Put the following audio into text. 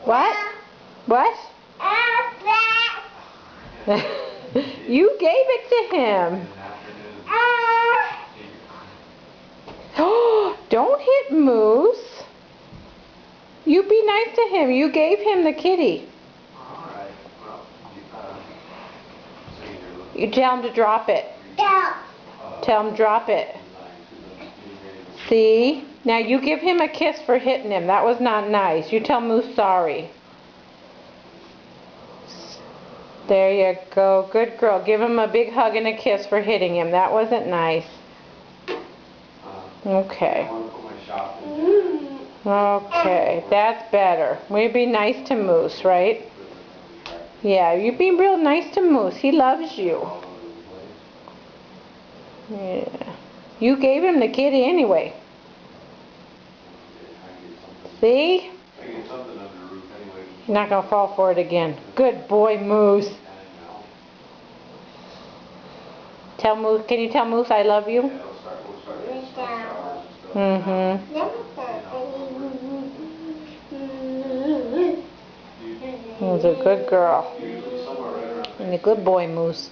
What? What? You gave it to him. Don't hit Moose. You be nice to him. You gave him the kitty. You tell him to drop it. Tell him drop it. See? Now you give him a kiss for hitting him. That was not nice. You tell Moose sorry. There you go. Good girl. Give him a big hug and a kiss for hitting him. That wasn't nice. Okay. Okay. That's better. We'd be nice to Moose, right? Yeah, you be real nice to Moose. He loves you. Yeah. You gave him the kitty anyway. See? You're not going to fall for it again. Good boy, Moose. Tell Moose. Can you tell Moose I love you? He's a good girl. And a good boy, Moose.